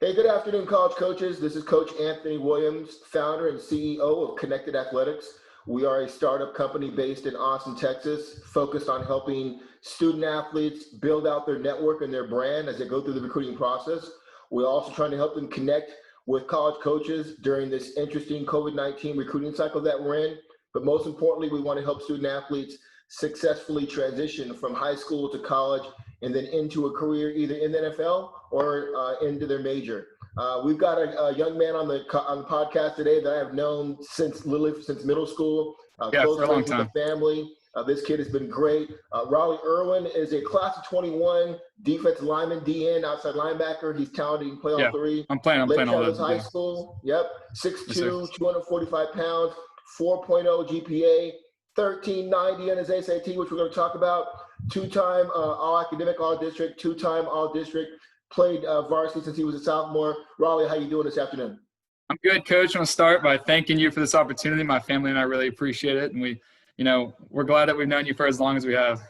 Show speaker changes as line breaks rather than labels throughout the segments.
Hey, good afternoon, college coaches. This is Coach Anthony Williams, founder and CEO of Connected Athletics. We are a startup company based in Austin, Texas, focused on helping student athletes build out their network and their brand as they go through the recruiting process. We're also trying to help them connect with college coaches during this interesting COVID-19 recruiting cycle that we're in. But most importantly, we want to help student athletes successfully transition from high school to college and then into a career either in the NFL or into their major. We've got a young man on the podcast today that I have known since middle school.
Close for a long time.
With the family. This kid has been great. Raleigh Erwin is a class of 21 defensive lineman, DN, outside linebacker. He's talented. He can play all three.
I'm playing all those.
High school. Yep. 6'2", 245 pounds, 4.0 GPA, 1390 on his SAT, which we're going to talk about. Two-time all-academic, all-district, two-time all-district. Played varsity since he was a sophomore. Raleigh, how you doing this afternoon?
I'm good, Coach. I want to start by thanking you for this opportunity. My family and I really appreciate it, and we're glad that we've known you for as long as we have.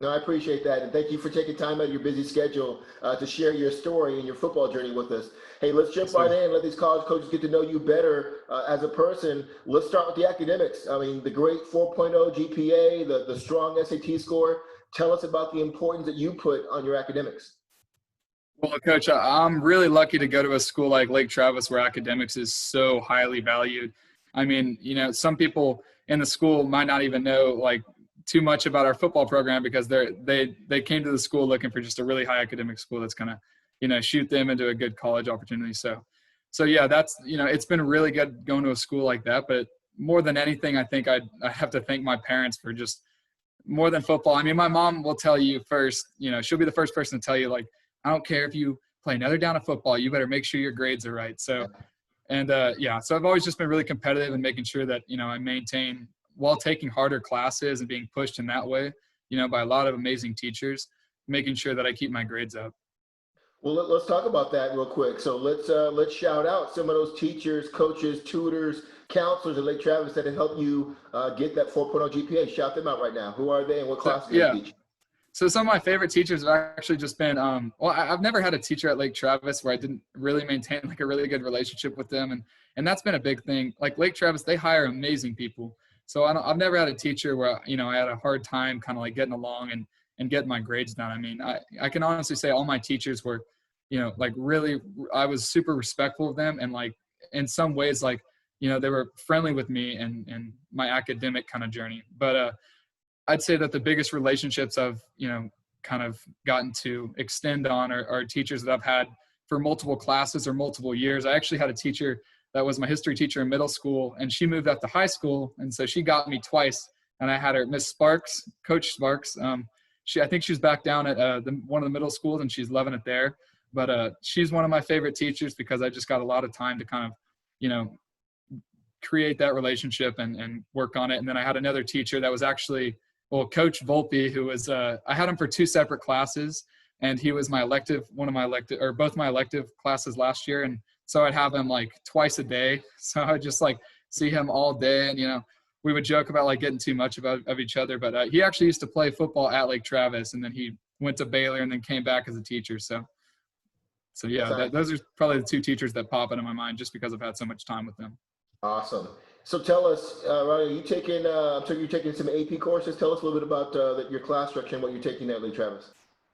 No, I appreciate that, and thank you for taking time out of your busy schedule to share your story and your football journey with us. Hey, let's jump right in and let these college coaches get to know you better as a person. Let's start with the academics. I mean, the great 4.0 GPA, the strong SAT score. Tell us about the importance that you put on your academics.
Well, Coach, I'm really lucky to go to a school like Lake Travis where academics is so highly valued. I mean, some people in the school might not even know too much about our football program because they came to the school looking for just a really high academic school that's going to, shoot them into a good college opportunity. So yeah, that's, it's been really good going to a school like that. But more than anything, I think I have to thank my parents for just more than football. I mean, my mom will tell you first, she'll be the first person to tell you, I don't care if you play another down of football, you better make sure your grades are right. So, so I've always just been really competitive and making sure that, I maintain while taking harder classes and being pushed in that way, by a lot of amazing teachers, making sure that I keep my grades up.
Well, let's talk about that real quick. So let's shout out some of those teachers, coaches, tutors, counselors at Lake Travis that have helped you get that 4.0 GPA. Shout them out right now. Who are they and what classes do they teach?
So some of my favorite teachers have actually just been, I've never had a teacher at Lake Travis where I didn't really maintain a really good relationship with them. And that's been a big thing. Like Lake Travis, they hire amazing people. So I've never had a teacher where, I had a hard time kind of getting along and getting my grades done. I mean, I can honestly say all my teachers were, really, I was super respectful of them. And in some ways, they were friendly with me and my academic kind of journey. But, I'd say that the biggest relationships I've, kind of gotten to extend on are teachers that I've had for multiple classes or multiple years. I actually had a teacher that was my history teacher in middle school, and she moved up to high school. And so she got me twice, and I had her, Miss Sparks, Coach Sparks. I think she's back down at one of the middle schools, and she's loving it there. But she's one of my favorite teachers because I just got a lot of time to kind of, create that relationship and work on it. And then I had another teacher that was actually, Coach Volpe, who was, I had him for two separate classes, and he was both my elective classes last year. And so I'd have him twice a day. So I'd just see him all day. And, we would joke about getting too much of each other, but he actually used to play football at Lake Travis, and then he went to Baylor and then came back as a teacher. So yeah, those are probably the two teachers that pop into my mind just because I've had so much time with them.
Awesome. So tell us, Ronnie, you're taking some AP courses. Tell us a little bit about your class structure and what you're taking at Lake Travis.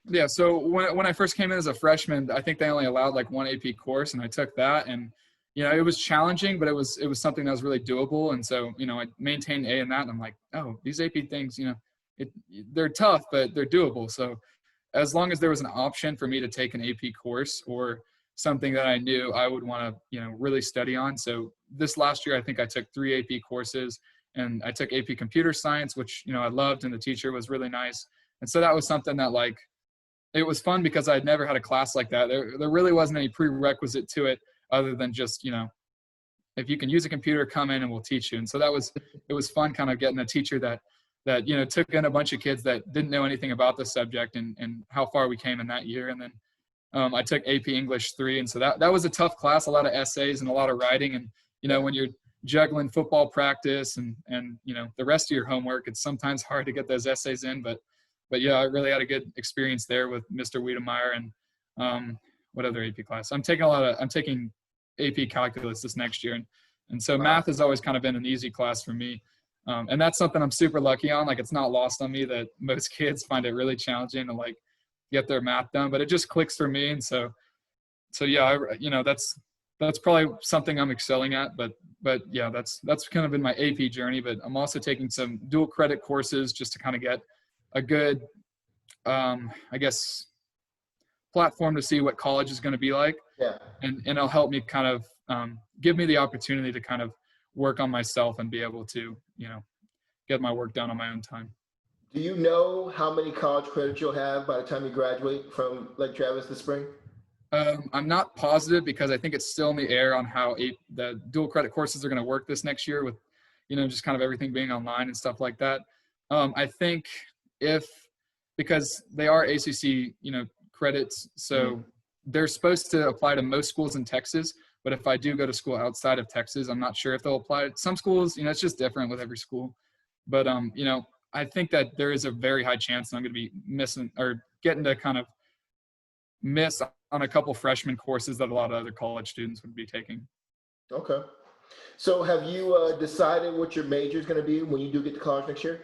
Yeah, so when I first came in as a freshman, I think they only allowed one AP course, and I took that. And, it was challenging, but it was something that was really doable. And so, I maintained A in that, and I'm like, oh, these AP things, they're tough, but they're doable. So as long as there was an option for me to take an AP course or something that I knew I would want to, really study on. So this last year, I think I took 3 AP courses, and I took AP computer science, which, I loved, and the teacher was really nice. And so that was something that it was fun because I'd never had a class like that. There really wasn't any prerequisite to it other than just, if you can use a computer, come in and we'll teach you. And so it was fun kind of getting a teacher that, took in a bunch of kids that didn't know anything about the subject and how far we came in that year. And then I took AP English 3. And so that was a tough class, a lot of essays and a lot of writing. And, when you're juggling football practice and the rest of your homework, it's sometimes hard to get those essays in. But yeah, I really had a good experience there with Mr. Wiedemeyer. And what other AP class? I'm taking AP calculus this next year. And so
Wow.
math has always kind of been an easy class for me. And that's something I'm super lucky on. Like, it's not lost on me that most kids find it really challenging to like get their math done, but it just clicks for me. And so yeah, that's probably something I'm excelling at, but yeah, that's kind of been my AP journey. But I'm also taking some dual credit courses just to kind of get a good, I guess, platform to see what college is going to be like.
Yeah.
And it'll help me kind of give me the opportunity to kind of work on myself and be able to, get my work done on my own time.
Do you know how many college credits you'll have by the time you graduate from Lake Travis this spring?
I'm not positive because I think it's still in the air on how the dual credit courses are going to work this next year with, just kind of everything being online and stuff like that. I think because they are ACC, credits, so they're supposed to apply to most schools in Texas. But if I do go to school outside of Texas, I'm not sure if they'll apply to some schools. It's just different with every school. But, I think that there is a very high chance that I'm going to be missing or getting to kind of miss on a couple freshman courses that a lot of other college students would be taking.
Okay. So have you decided what your major is going to be when you do get to college next year?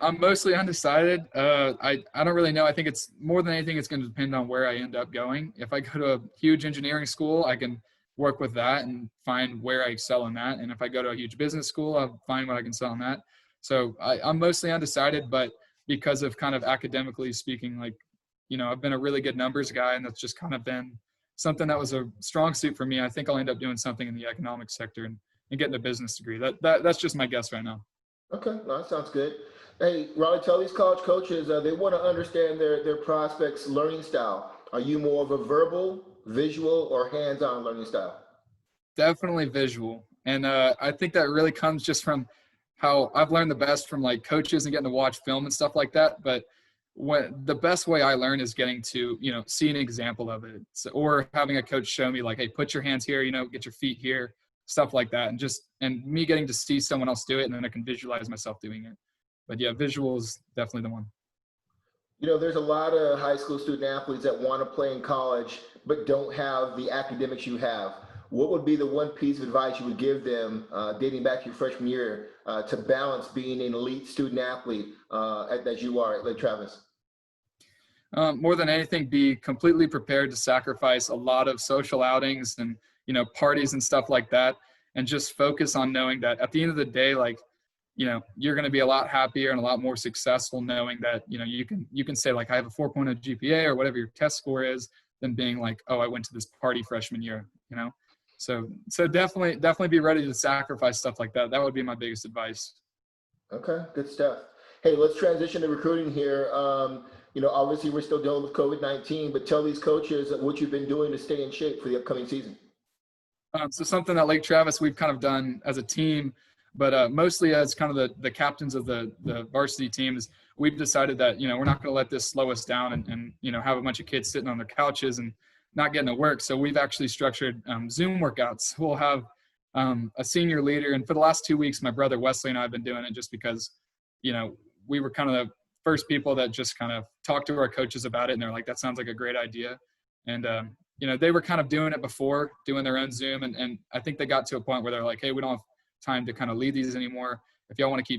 I'm mostly undecided. I don't really know. I think it's more than anything, it's going to depend on where I end up going. If I go to a huge engineering school, I can work with that and find where I excel in that. And if I go to a huge business school, I'll find what I can excel in that. So I'm mostly undecided, but because of kind of academically speaking, like, I've been a really good numbers guy, and that's just kind of been something that was a strong suit for me. I think I'll end up doing something in the economic sector and getting a business degree. That's just my guess right now.
Okay, no, that sounds good. Hey, Raleigh, tell these college coaches they want to understand their prospects' learning style. Are you more of a verbal, visual, or hands-on learning style?
Definitely visual. And I think that really comes just from how I've learned the best from like coaches and getting to watch film and stuff like that. But the best way I learn is getting to, see an example of it. So, or having a coach show me like, hey, put your hands here, get your feet here, stuff like that. And me getting to see someone else do it, and then I can visualize myself doing it. But yeah, visual is definitely the one.
There's a lot of high school student athletes that want to play in college, but don't have the academics you have. What would be the one piece of advice you would give them dating back to your freshman year to balance being an elite student athlete as you are at Lake Travis?
More than anything, be completely prepared to sacrifice a lot of social outings and, parties and stuff like that. And just focus on knowing that at the end of the day, like, you're going to be a lot happier and a lot more successful knowing that, you can say like, I have a 4.0 GPA or whatever your test score is, than being like, oh, I went to this party freshman year, So definitely be ready to sacrifice stuff like that. That would be my biggest advice.
Okay, good stuff. Hey, let's transition to recruiting here. Obviously we're still dealing with COVID-19, but tell these coaches what you've been doing to stay in shape for the upcoming season.
So something that Lake Travis we've kind of done as a team, but mostly as kind of the captains of the varsity teams, we've decided that, we're not going to let this slow us down and have a bunch of kids sitting on their couches and not getting to work. So we've actually structured Zoom workouts. We'll have a senior leader. And for the last 2 weeks, my brother Wesley and I have been doing it just because, we were kind of the first people that just kind of talked to our coaches about it. And they're like, that sounds like a great idea. And, they were kind of doing it before, doing their own Zoom. And I think they got to a point where they're like, hey, we don't have time to kind of lead these anymore. If y'all want to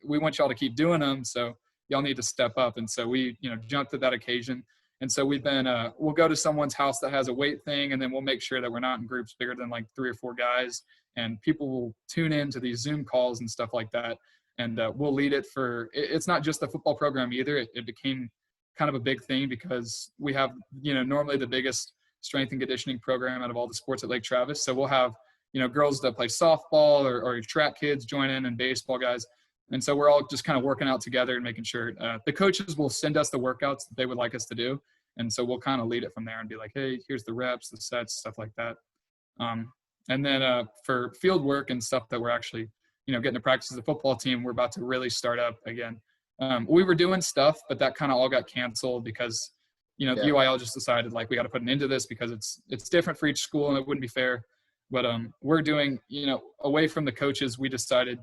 we want y'all to keep doing them. So y'all need to step up. And so we, jumped at that occasion. And so we've been, we'll go to someone's house that has a weight thing, and then we'll make sure that we're not in groups bigger than like 3 or 4 guys. And people will tune in to these Zoom calls and stuff like that. And we'll lead it it's not just the football program either. It became kind of a big thing because we have, normally the biggest strength and conditioning program out of all the sports at Lake Travis. So we'll have, girls that play softball or track kids join in, and baseball guys. And so we're all just kind of working out together and making sure the coaches will send us the workouts that they would like us to do. And so we'll kind of lead it from there and be like, hey, here's the reps, the sets, stuff like that. And then for field work and stuff that we're actually, getting to practice as a football team, we're about to really start up again. We were doing stuff, but that kind of all got canceled because, the UIL just decided like we got to put an end to this because it's different for each school and it wouldn't be fair. But we're doing, away from the coaches, we decided,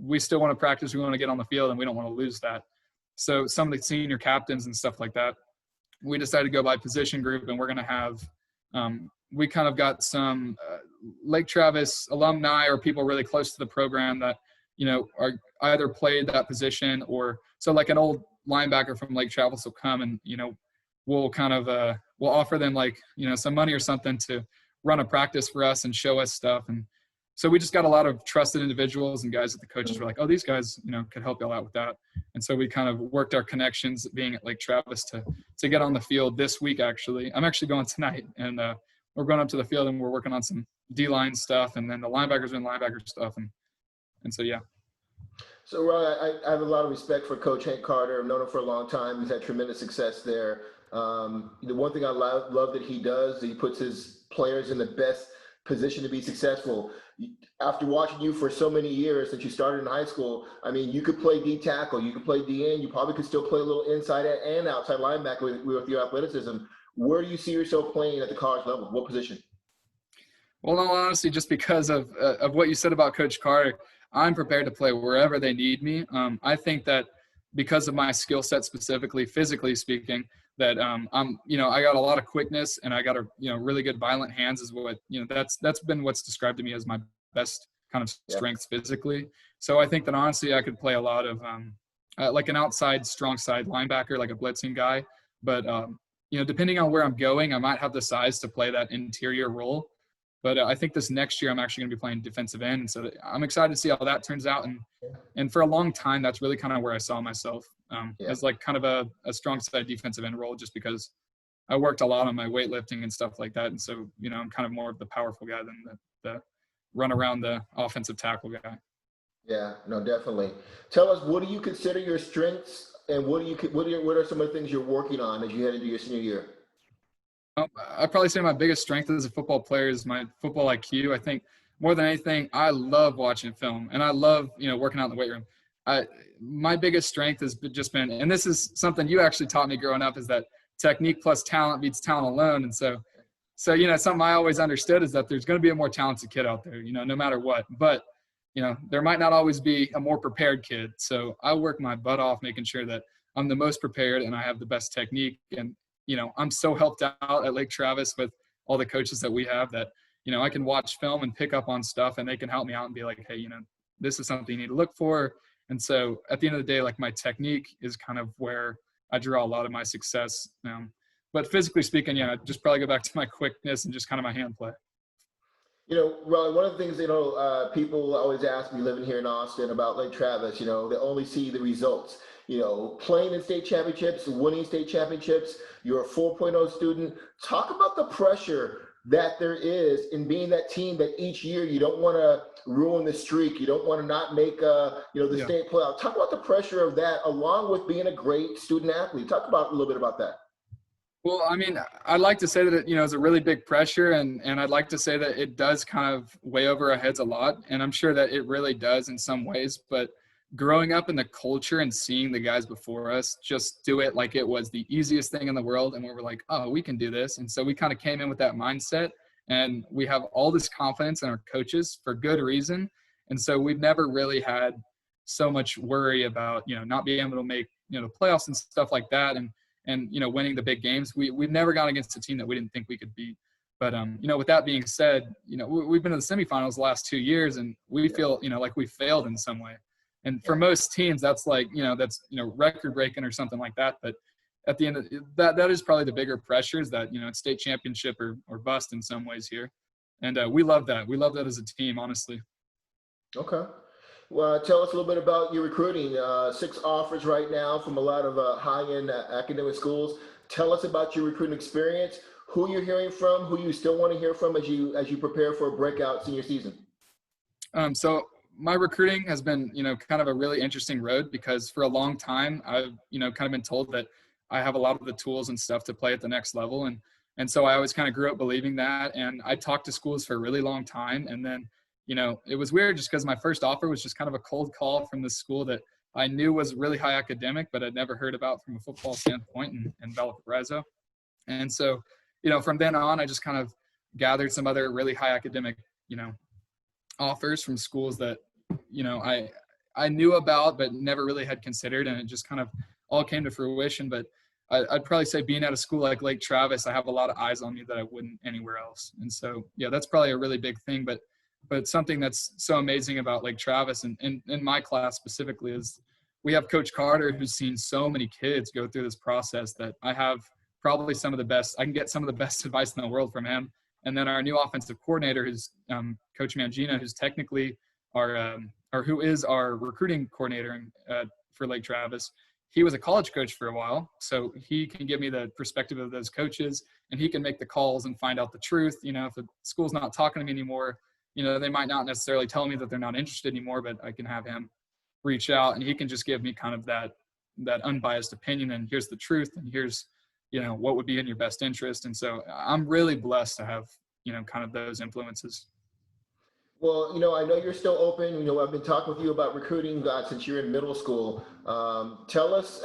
we still want to practice. We want to get on the field and we don't want to lose that. So some of the senior captains and stuff like that, we decided to go by position group, and we're going to have we kind of got some Lake Travis alumni or people really close to the program that are either played that position, or so like an old linebacker from Lake Travis will come, and we'll kind of we'll offer them like some money or something to run a practice for us and show us stuff. And so we just got a lot of trusted individuals and guys that the coaches were like, oh, these guys could help y'all out with that. And so we kind of worked our connections being at Lake Travis to get on the field this week. Actually, I'm actually going tonight, and we're going up to the field and we're working on some D-line stuff, and then the linebackers doing linebacker stuff, and so yeah.
So Raleigh, I have a lot of respect for Coach Hank Carter. I've known him for a long time. He's had tremendous success there. The one thing I love that he does, he puts his players in the best position to be successful. After watching you for so many years since you started in high school, I mean, you could play D tackle, you could play D end, you probably could still play a little inside and outside linebacker with your athleticism. Where do you see yourself playing at the college level? What position?
Well, no, honestly, just because of what you said about Coach Carter, I'm prepared to play wherever they need me. I think that because of my skill set, specifically physically speaking, that I got a lot of quickness, and I got really good violent hands is what that's been what's described to me as my best kind of strengths physically. So I think that honestly I could play a lot of like an outside strong side linebacker, like a blitzing guy, but depending on where I'm going, I might have the size to play that interior role. But I think this next year I'm actually going to be playing defensive end, and so I'm excited to see how that turns out. And for a long time, that's really kind of where I saw myself as like kind of a strong side defensive end role, just because I worked a lot on my weightlifting and stuff like that. And so I'm kind of more of the powerful guy than the run around the offensive tackle guy. Yeah,
no, definitely. Tell us, what do you consider your strengths, and what are some of the things you're working on as you head into your senior year?
I'd probably say my biggest strength as a football player is my football IQ. I think more than anything, I love watching film, and I love, working out in the weight room. My biggest strength has just been, and this is something you actually taught me growing up, is that technique plus talent beats talent alone. And so something I always understood is that there's going to be a more talented kid out there, no matter what. But, there might not always be a more prepared kid. So I work my butt off making sure that I'm the most prepared and I have the best technique. And I'm so helped out at Lake Travis with all the coaches that we have that, I can watch film and pick up on stuff, and they can help me out and be like, hey, this is something you need to look for. And so at the end of the day, like, my technique is kind of where I draw a lot of my success. But physically speaking, just probably go back to my quickness and just kind of my hand play.
Ron, one of the things, people always ask me living here in Austin about Lake Travis, they only see the results. Playing in state championships, winning state championships, you're a 4.0 student. Talk about the pressure that there is in being that team that each year you don't want to ruin the streak. You don't want to not make, the state playoff. Talk about the pressure of that, along with being a great student athlete. Talk about a little bit about that.
Well, I mean, I'd like to say that it, is a really big pressure, and I'd like to say that it does kind of weigh over our heads a lot. And I'm sure that it really does in some ways, but growing up in the culture and seeing the guys before us just do it like it was the easiest thing in the world, and we were like, oh, we can do this. And so we kind of came in with that mindset, and we have all this confidence in our coaches for good reason. And so we've never really had so much worry about, not being able to make, the playoffs and stuff like that. And winning the big games. We've never gone against a team that we didn't think we could beat. But, with that being said, we've been in the semifinals the last 2 years, and we feel, like we failed in some way. And for most teams, that's like, that's, record breaking or something like that. But at the end of that is probably the bigger pressures that, it's state championship or bust in some ways here. And we love that. We love that as a team, honestly.
Okay. Well, tell us a little bit about your recruiting. 6 offers right now from a lot of high-end academic schools. Tell us about your recruiting experience, who you're hearing from, who you still want to hear from as you prepare for a breakout senior season.
So my recruiting has been, kind of a really interesting road, because for a long time I've, kind of been told that I have a lot of the tools and stuff to play at the next level. And so I always kind of grew up believing that. And I talked to schools for a really long time. And then, it was weird just because my first offer was just kind of a cold call from this school that I knew was really high academic, but I'd never heard about from a football standpoint in Valparaiso. And so, from then on, I just kind of gathered some other really high academic, offers from schools that, I knew about, but never really had considered. And it just kind of all came to fruition. But I'd probably say being at a school like Lake Travis, I have a lot of eyes on me that I wouldn't anywhere else. And so, yeah, that's probably a really big thing. But something that's so amazing about Lake Travis and in my class specifically is we have Coach Carter, who's seen so many kids go through this process that I have probably I can get some of the best advice in the world from him. And then our new offensive coordinator, who's Coach Mangina, who's technically or who is our recruiting coordinator for Lake Travis. He was a college coach for a while, so he can give me the perspective of those coaches, and he can make the calls and find out the truth. If the school's not talking to me anymore, they might not necessarily tell me that they're not interested anymore, but I can have him reach out, and he can just give me kind of that unbiased opinion, and here's the truth, and here's, what would be in your best interest. And so I'm really blessed to have, kind of those influences.
Well, I know you're still open. I've been talking with you about recruiting since you're in middle school. Tell us,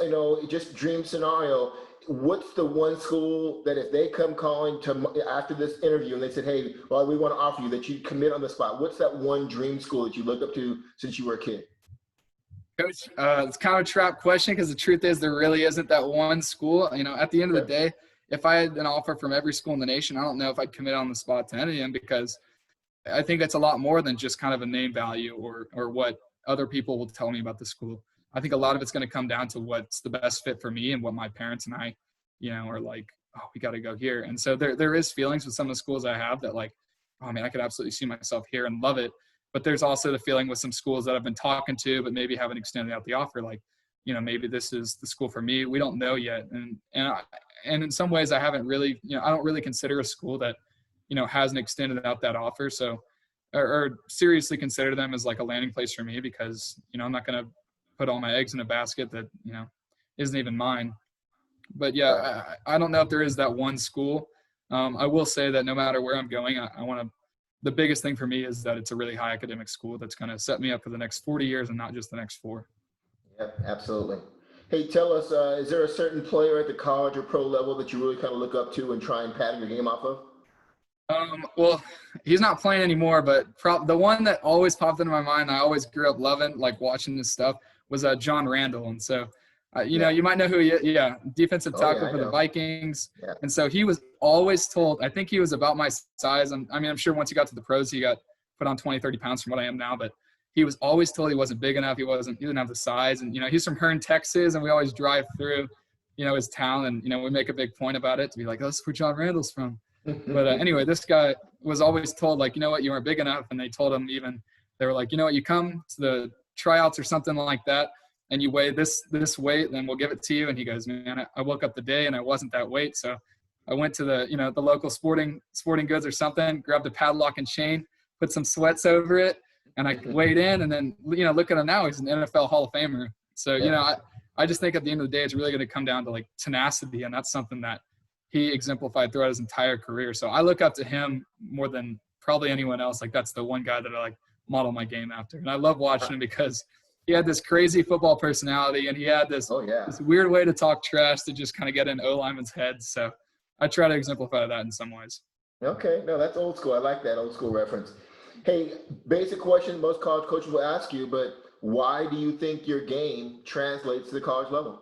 just dream scenario. What's the one school that if they come calling to after this interview and they said, hey, well, we want to offer you, that you commit on the spot? What's that one dream school that you look up to since you were a kid?
Coach, it's kind of a trap question because the truth is there really isn't that one school. At the end of the day, if I had an offer from every school in the nation, I don't know if I'd commit on the spot to any of them, because I think that's a lot more than just kind of a name value or what other people will tell me about the school. I think a lot of it's going to come down to what's the best fit for me and what my parents and I, are like, oh, we got to go here. And so there is feelings with some of the schools I have that, like, oh man, I could absolutely see myself here and love it. But there's also the feeling with some schools that I've been talking to, but maybe haven't extended out the offer. Like, maybe this is the school for me. We don't know yet. And in some ways I haven't really, I don't really consider a school that, hasn't extended out that offer. So, or seriously consider them as like a landing place for me, because, I'm not going to put all my eggs in a basket that, isn't even mine. But yeah, I don't know if there is that one school. I will say that no matter where I'm going, I want to, the biggest thing for me is that it's a really high academic school that's going to set me up for the next 40 years and not just the next 4.
Yep, absolutely. Hey, tell us, is there a certain player at the college or pro level that you really kind of look up to and try and pattern your game off of?
Well, he's not playing anymore, but the one that always popped into my mind, I always grew up loving, like watching this stuff, was John Randall. And so, you might know who he is. Yeah, defensive tackle for the Vikings. Yeah. And so he was always told, I think he was about my size. I'm sure once he got to the pros, he got put on 20, 30 pounds from what I am now, but he was always told he wasn't big enough. He didn't have the size. And, he's from Hearn, Texas, and we always drive through, his town, and, we make a big point about it to be like, oh, that's where John Randall's from. But anyway, this guy was always told, like, you weren't big enough. And they told him they were like, you come to the tryouts or something like that, and you weigh this weight, then we'll give it to you. And he goes, man, I woke up the day and I wasn't that weight. So I went to the local sporting goods or something, grabbed a padlock and chain, put some sweats over it, and I weighed in. And then, look at him now, he's an NFL Hall of Famer. So, I just think at the end of the day, it's really going to come down to like tenacity. And that's something that he exemplified throughout his entire career. So I look up to him more than probably anyone else. Like, that's the one guy that I like model my game after. And I love watching him because he had this crazy football personality, and he had this weird way to talk trash to just kind of get in O-linemen's heads. So I try to exemplify that in some ways.
Okay. No, that's old school. I like that old school reference. Hey, basic question most college coaches will ask you, but why do you think your game translates to the college level?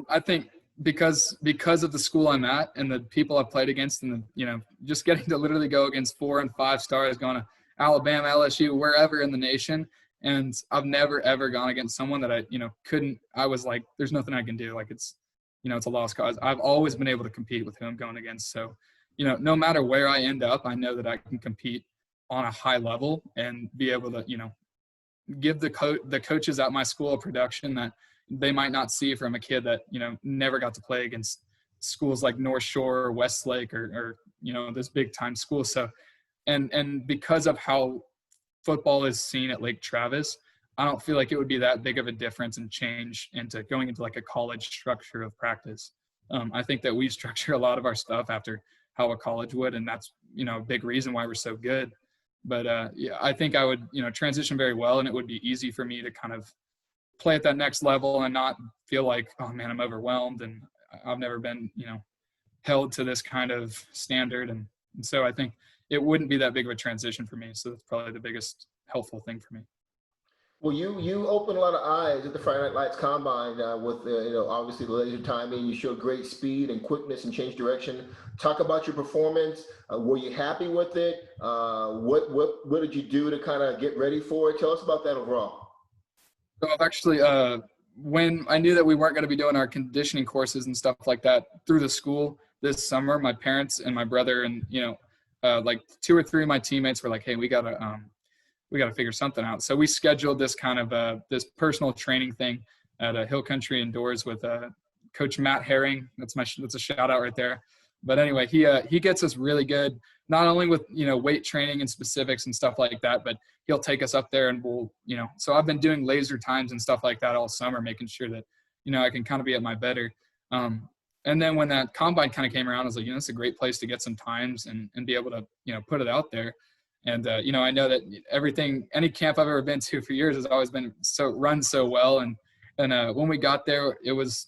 I think because of the school I'm at and the people I've played against, and just getting to literally go against 4 and 5 stars, going to Alabama, LSU, wherever in the nation. And I've never, ever gone against someone that I was like, there's nothing I can do. Like, it's a lost cause. I've always been able to compete with who I'm going against. So, no matter where I end up, I know that I can compete on a high level and be able to, give the coaches at my school a production that they might not see from a kid that, never got to play against schools like North Shore or Westlake or this big time school. So, and because of how football is seen at Lake Travis, I don't feel like it would be that big of a difference and change into going into like a college structure of practice. I think that we structure a lot of our stuff after how a college would, and that's, a big reason why we're so good. But yeah, I think I would, transition very well, and it would be easy for me to kind of play at that next level and not feel like, oh man, I'm overwhelmed and I've never been, held to this kind of standard. And so I think it wouldn't be that big of a transition for me. So that's probably the biggest helpful thing for me.
Well, you opened a lot of eyes at the Friday Night Lights Combine with obviously the laser timing. You showed great speed and quickness and change direction. Talk about your performance. Were you happy with it? What did you do to kind of get ready for it? Tell us about that overall.
So I've actually, when I knew that we weren't going to be doing our conditioning courses and stuff like that through the school this summer, my parents and my brother and like two or three of my teammates were like, "Hey, we gotta figure something out." So we scheduled this kind of this personal training thing at a Hill Country Indoors with Coach Matt Herring. That's a shout out right there. But anyway, he gets us really good, not only with weight training and specifics and stuff like that, but he'll take us up there and we'll So I've been doing laser times and stuff like that all summer, making sure that I can kind of be at my better. And then when that combine kind of came around, I was like, it's a great place to get some times and be able to put it out there. And I know that any camp I've ever been to for years has always been run so well. And when we got there, it was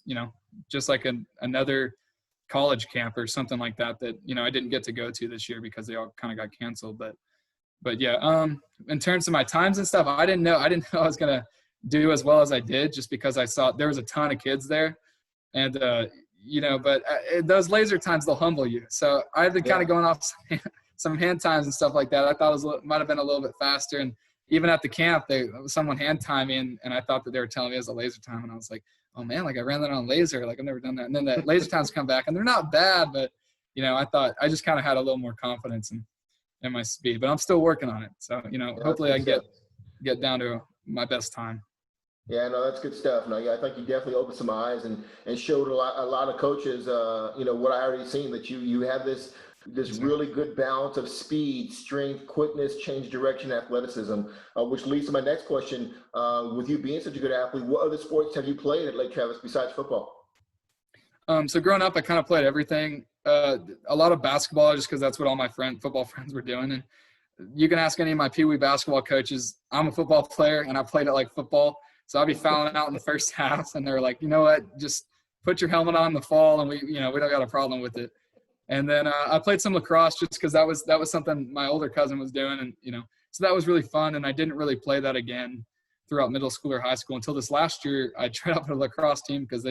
just like another college camp or something like that I didn't get to go to this year because they all kind of got canceled. But yeah, in terms of my times and stuff, I didn't know I was gonna do as well as I did just because I saw there was a ton of kids there, and but those laser times, they'll humble you. So I've been kind of going off some hand times and stuff like that. I thought it might have been a little bit faster. And even at the camp, someone hand timed me, and I thought that they were telling me it was a laser time. And I was like, oh man, like I ran that on laser. Like I've never done that. And then the laser times come back and they're not bad, but I thought I just kind of had a little more confidence in my speed, but I'm still working on it. So, hopefully I can get down to my best time.
Yeah, no, that's good stuff. No, yeah, I think you definitely opened some eyes and showed a lot of coaches, what I already seen, that you have this really good balance of speed, strength, quickness, change direction, athleticism, which leads to my next question. With you being such a good athlete, what other sports have you played at Lake Travis besides football?
So growing up, I kind of played everything. A lot of basketball, just because that's what all my football friends were doing. And you can ask any of my Pee Wee basketball coaches. I'm a football player, and I played it like football. So I'll be fouling out in the first half, and they're like, you know what, just put your helmet on in the fall, and we don't got a problem with it. And then I played some lacrosse just because that was something my older cousin was doing, and so that was really fun. And I didn't really play that again throughout middle school or high school until this last year. I tried out for the lacrosse team because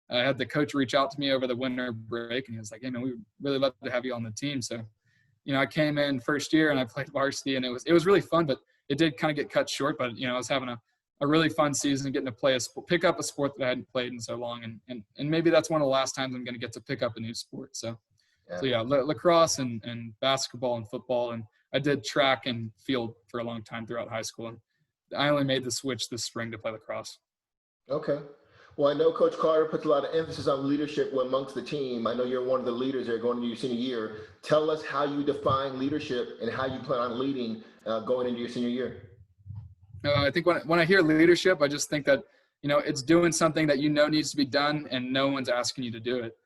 I had the coach reach out to me over the winter break, and he was like, "Hey man, we really love to have you on the team." So, I came in first year and I played varsity, and it was really fun, but it did kind of get cut short. But I was having a really fun season, getting to pick up a sport that I hadn't played in so long, and maybe that's one of the last times I'm going to get to pick up a new sport. So lacrosse and basketball and football, and I did track and field for a long time throughout high school, and I only made the switch this spring to play lacrosse.
Okay. Well, I know Coach Carter puts a lot of emphasis on leadership amongst the team. I know you're one of the leaders there going into your senior year. Tell us how you define leadership and how you plan on leading going into your senior year.
I think when I hear leadership, I just think that, it's doing something that needs to be done and no one's asking you to do it.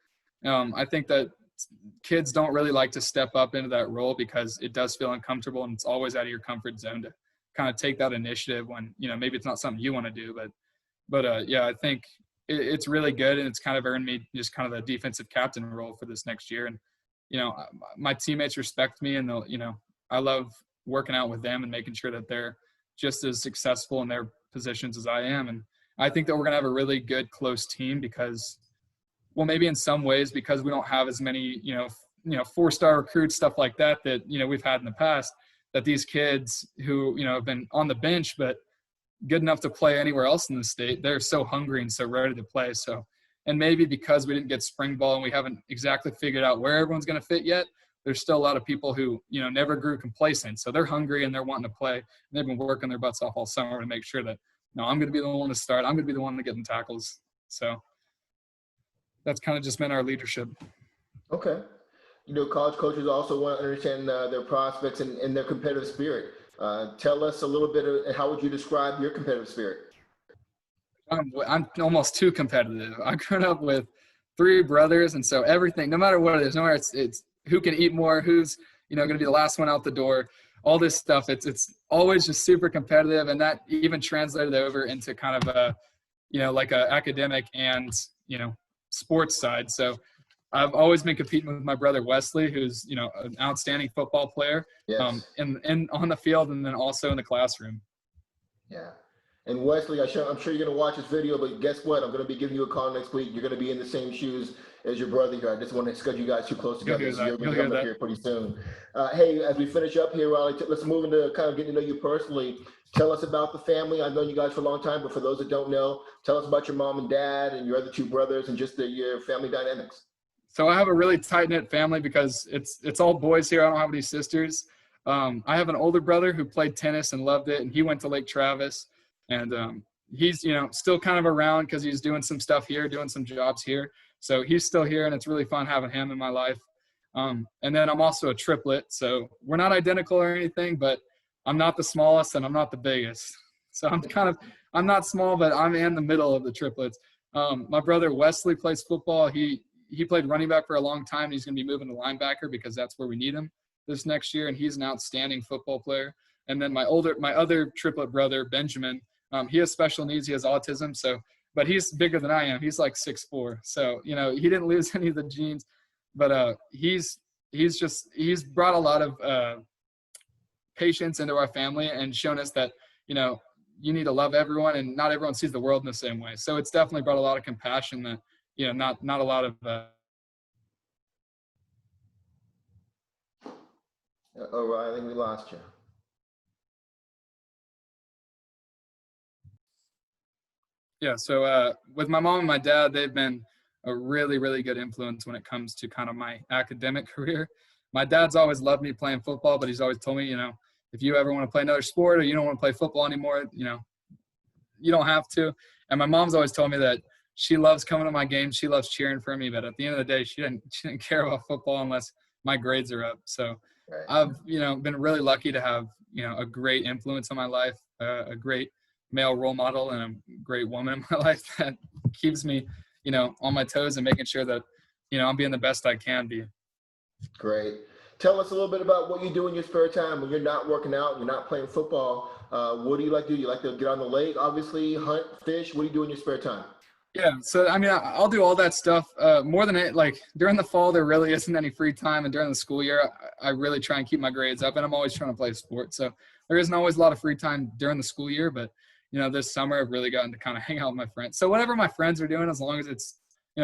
I think that kids don't really like to step up into that role because it does feel uncomfortable, and it's always out of your comfort zone to kind of take that initiative when, maybe it's not something you want to do, but I think it's really good, and it's kind of earned me just kind of the defensive captain role for this next year. And, my teammates respect me, and I love working out with them and making sure that they're just as successful in their positions as I am. And I think that we're going to have a really good, close team because, well, maybe in some ways because we don't have as many, 4-star recruits, stuff like that, we've had in the past, that these kids who, have been on the bench, but good enough to play anywhere else in the state, they're so hungry and so ready to play. So, and maybe because we didn't get spring ball and we haven't exactly figured out where everyone's going to fit yet, there's still a lot of people who, never grew complacent. So they're hungry and they're wanting to play. And they've been working their butts off all summer to make sure that, no, I'm going to be the one to start. I'm going to be the one to get in tackles. So that's kind of just been our leadership.
Okay. College coaches also want to understand their prospects and their competitive spirit. Tell us a little bit of how would you describe your competitive spirit?
I'm almost too competitive. I grew up with 3 brothers, and so everything, no matter what it is, no matter it's who can eat more, who's going to be the last one out the door, all this stuff. It's always just super competitive, and that even translated over into kind of a like a academic and sports side. So I've always been competing with my brother Wesley, who's an outstanding football player,
Yes.
and on the field, and then also in the classroom.
Yeah. And Wesley, I'm sure you're going to watch this video, but guess what? I'm going to be giving you a call next week. You're going to be in the same shoes as your brother here. I just want to schedule you guys too close
You'll
together.
hear
So
that.
you're going
You'll
to be
hear
coming up
that.
here pretty soon. Hey, as we finish up here, Raleigh, let's move into kind of getting to know you personally. Tell us about the family. I've known you guys for a long time, but for those that don't know, tell us about your mom and dad and your other two brothers and just your family dynamics.
So I have a really tight knit family because it's all boys here. I don't have any sisters. I have an older brother who played tennis and loved it, and he went to Lake Travis, and he's still kind of around because he's doing some stuff here, doing some jobs here. So he's still here, and it's really fun having him in my life. And then I'm also a triplet, so we're not identical or anything, but I'm not the smallest and I'm not the biggest. So I'm not small, but I'm in the middle of the triplets. My brother Wesley plays football. He played running back for a long time. And he's going to be moving to linebacker because that's where we need him this next year. And he's an outstanding football player. And then my other triplet brother, Benjamin, he has special needs. He has autism. But he's bigger than I am. He's like 6'4". So, he didn't lose any of the genes, but he's brought a lot of patience into our family and shown us that, you need to love everyone and not everyone sees the world in the same way. So it's definitely brought a lot of compassion that, not a lot of.
Oh, right, I think we lost you.
Yeah. So with my mom and my dad, they've been a really, really good influence when it comes to kind of my academic career. My dad's always loved me playing football, but he's always told me, if you ever want to play another sport or you don't want to play football anymore, you don't have to. And my mom's always told me that she loves coming to my games. She loves cheering for me. But at the end of the day, she didn't care about football unless my grades are up. So
Right.
I've, been really lucky to have, a great influence on my life, a great male role model and a great woman in my life that keeps me, on my toes and making sure that, I'm being the best I can be.
Great. Tell us a little bit about what you do in your spare time when you're not working out, you're not playing football. What do you like to do? You like to get on the lake, obviously, hunt, fish. What do you do in your spare time?
Yeah, so I'll do all that stuff. More than it, like during the fall, there really isn't any free time, and during the school year, I really try and keep my grades up, and I'm always trying to play sports. So there isn't always a lot of free time during the school year, but this summer I've really gotten to kind of hang out with my friends. So whatever my friends are doing, as long as it's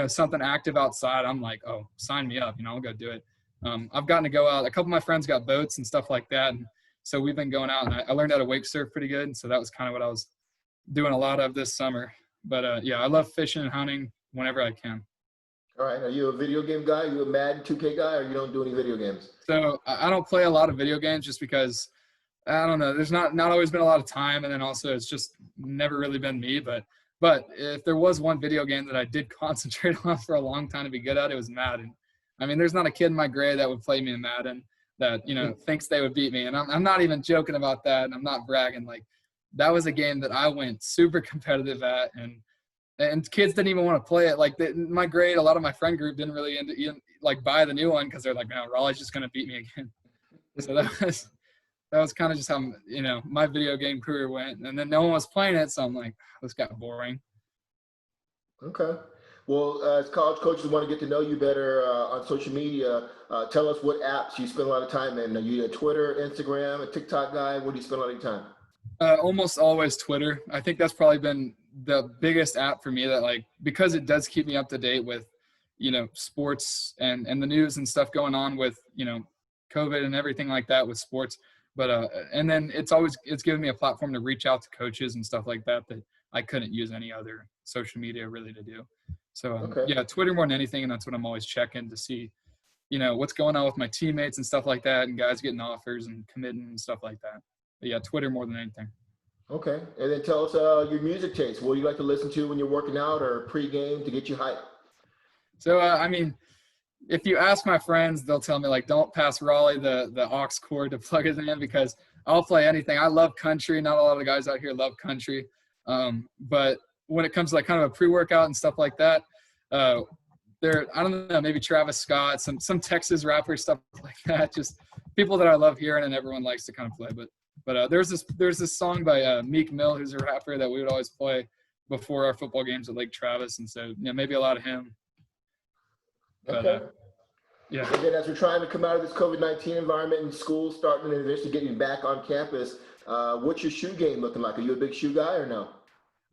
something active outside, I'm like, oh, sign me up. I'll go do it. I've gotten to go out. A couple of my friends got boats and stuff like that, and so we've been going out, and I learned how to wake surf pretty good, and so that was kind of what I was doing a lot of this summer. But yeah, I love fishing and hunting whenever I can.
All right. Are you a video game guy? Are you a Madden 2K guy, or you don't do any video games?
So I don't play a lot of video games just because, I don't know, there's not always been a lot of time. And then also it's just never really been me. But if there was one video game that I did concentrate on for a long time to be good at, it was Madden. There's not a kid in my grade that would play me in Madden that, thinks they would beat me. And I'm not even joking about that. And I'm not bragging. Like, that was a game that I went super competitive at, and kids didn't even want to play it. Like my grade, a lot of my friend group didn't really buy the new one because they're like, no, Raleigh's just going to beat me again. So that was kind of just how, my video game career went. And then no one was playing it. So I'm like, this got boring.
Okay. Well, as college coaches want to get to know you better on social media, tell us what apps you spend a lot of time in. Are you a Twitter, Instagram, a TikTok guy? Where do you spend a lot of your time?
Almost always Twitter. I think that's probably been the biggest app for me that, because it does keep me up to date with, sports and the news and stuff going on with, COVID and everything like that with sports. But, and then it's given me a platform to reach out to coaches and stuff like that I couldn't use any other social media really to do. So,
Okay.
Yeah, Twitter more than anything. And that's what I'm always checking to see, what's going on with my teammates and stuff like that, and guys getting offers and committing and stuff like that. But yeah, Twitter more than anything.
Okay. And then tell us your music taste. What do you like to listen to when you're working out or pre-game to get you hyped?
So, if you ask my friends, they'll tell me, don't pass Raleigh the aux cord to plug it in because I'll play anything. I love country. Not a lot of the guys out here love country. But when it comes to kind of a pre-workout and stuff like that, I don't know, maybe Travis Scott, some Texas rapper, stuff like that. Just people that I love hearing and everyone likes to kind of play. But there's this song by Meek Mill, who's a rapper that we would always play before our football games at Lake Travis, and so maybe a lot of him.
Okay.
Yeah.
And then as we're trying to come out of this COVID-19 environment in school, starting and eventually getting back on campus, what's your shoe game looking like? Are you a big shoe guy or no?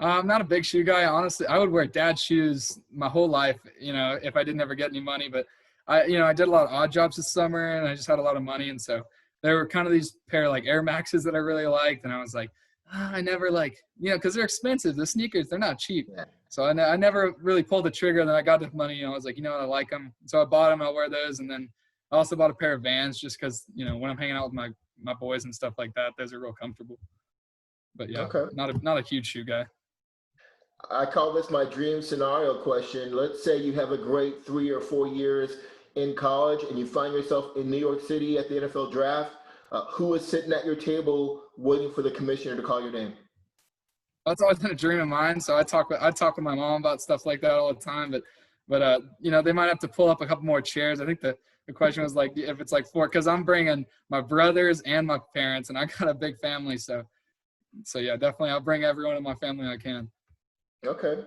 I'm not a big shoe guy. Honestly, I would wear dad's shoes my whole life, if I didn't ever get any money. But I did a lot of odd jobs this summer and I just had a lot of money. And so there were kind of these pair of like Air Maxes that I really liked. And I was like, I never because they're expensive. The sneakers, they're not cheap.
Yeah.
So I never really pulled the trigger. And then I got the money, I was like, I like them. So I bought them. I'll wear those. And then I also bought a pair of Vans just because, when I'm hanging out with my boys and stuff like that, those are real comfortable. But yeah,
Okay.
not a huge shoe guy.
I call this my dream scenario question. Let's say you have a great 3 or 4 years in college and you find yourself in New York City at the NFL draft. Who is sitting at your table waiting for the commissioner to call your name?
That's always been a dream of mine. So I talk with my mom about stuff like that all the time. But they might have to pull up a couple more chairs. I think the question was like if it's like 4, because I'm bringing my brothers and my parents, and I got a big family. So yeah, definitely I'll bring everyone in my family I can.
Okay.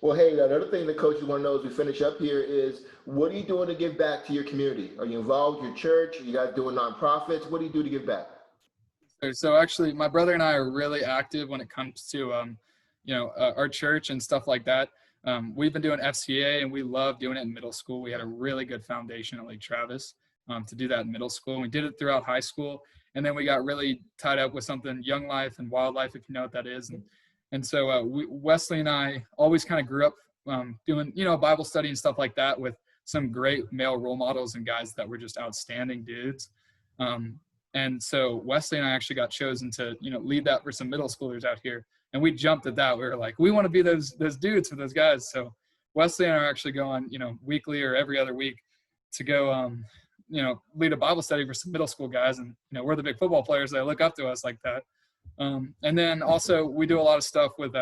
Well, hey, another thing that coaches want to know as we finish up here is, what are you doing to give back to your community? Are you involved with your church? Are you guys doing nonprofits? What do you do to give back?
So actually, my brother and I are really active when it comes to, our church and stuff like that. We've been doing FCA and we love doing it in middle school. We had a really good foundation at Lake Travis to do that in middle school. We did it throughout high school. And then we got really tied up with something Young Life and Wildlife, if you know what that is. And so Wesley and I always kind of grew up doing, Bible study and stuff like that with some great male role models and guys that were just outstanding dudes. And so Wesley and I actually got chosen to, lead that for some middle schoolers out here. And we jumped at that. We were like, we want to be those dudes for those guys. So Wesley and I are actually going, weekly or every other week to go, lead a Bible study for some middle school guys. And, we're the big football players that look up to us like that. And then also we do a lot of stuff with,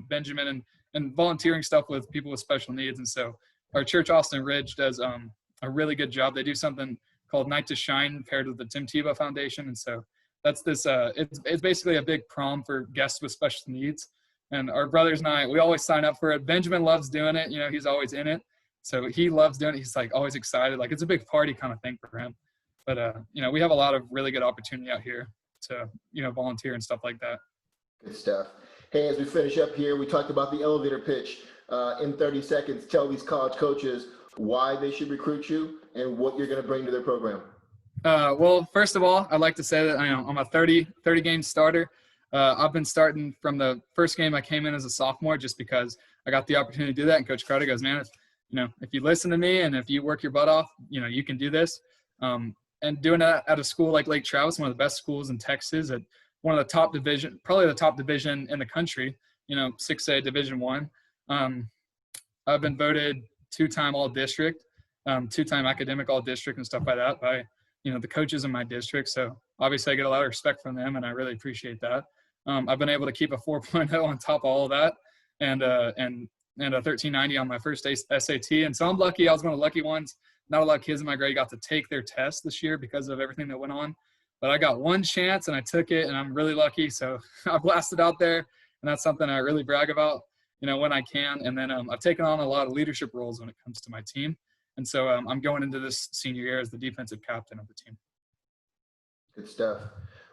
Benjamin and volunteering stuff with people with special needs. And so our church, Austin Ridge, does a really good job. They do something called Night to Shine paired with the Tim Tebow Foundation. And so that's this, it's basically a big prom for guests with special needs. And our brothers and I, we always sign up for it. Benjamin loves doing it. He's always in it. So he loves doing it. He's like always excited. Like it's a big party kind of thing for him. But, we have a lot of really good opportunity out here to, volunteer and stuff like that.
Good stuff. Hey, as we finish up here, we talked about the elevator pitch. In 30 seconds, tell these college coaches why they should recruit you and what you're going to bring to their program.
Well, first of all, I'd like to say that I'm a 30 game starter. I've been starting from the first game I came in as a sophomore just because I got the opportunity to do that. And Coach Crowder goes, man, if you listen to me and if you work your butt off, you can do this. And doing that at a school like Lake Travis, one of the best schools in Texas, at one of the top division, probably the top division in the country, 6A Division I. I've been voted 2-time all district, 2-time academic all district and stuff like that by, the coaches in my district. So obviously I get a lot of respect from them and I really appreciate that. I've been able to keep a 4.0 on top of all of that and a 1390 on my first SAT. And so I'm lucky. I was one of the lucky ones. Not a lot of kids in my grade got to take their test this year because of everything that went on. But I got one chance and I took it and I'm really lucky. So I blasted out there and that's something I really brag about, when I can. And then I've taken on a lot of leadership roles when it comes to my team. And so I'm going into this senior year as the defensive captain of the team.
Good stuff.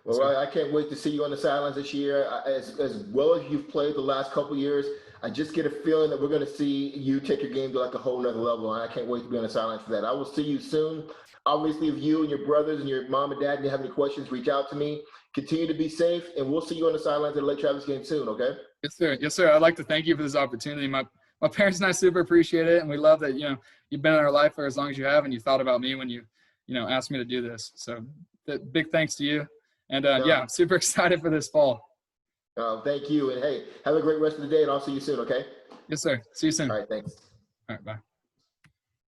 Well, Ryan, I can't wait to see you on the sidelines this year. As well as you've played the last couple of years, I just get a feeling that we're going to see you take your game to like a whole nother level. And I can't wait to be on the sidelines for that. I will see you soon. Obviously, if you and your brothers and your mom and dad and you have any questions, reach out to me. Continue to be safe, and we'll see you on the sidelines at the Lake Travis game soon, okay?
Yes, sir. Yes, sir. I'd like to thank you for this opportunity. My parents and I super appreciate it, and we love that, you've been in our life for as long as you have, and you thought about me when you asked me to do this. So big thanks to you. And, yeah, I'm super excited for this fall.
Thank you. And, hey, have a great rest of the day, and I'll see you soon, okay?
Yes, sir. See you soon.
All right, thanks.
All right, bye.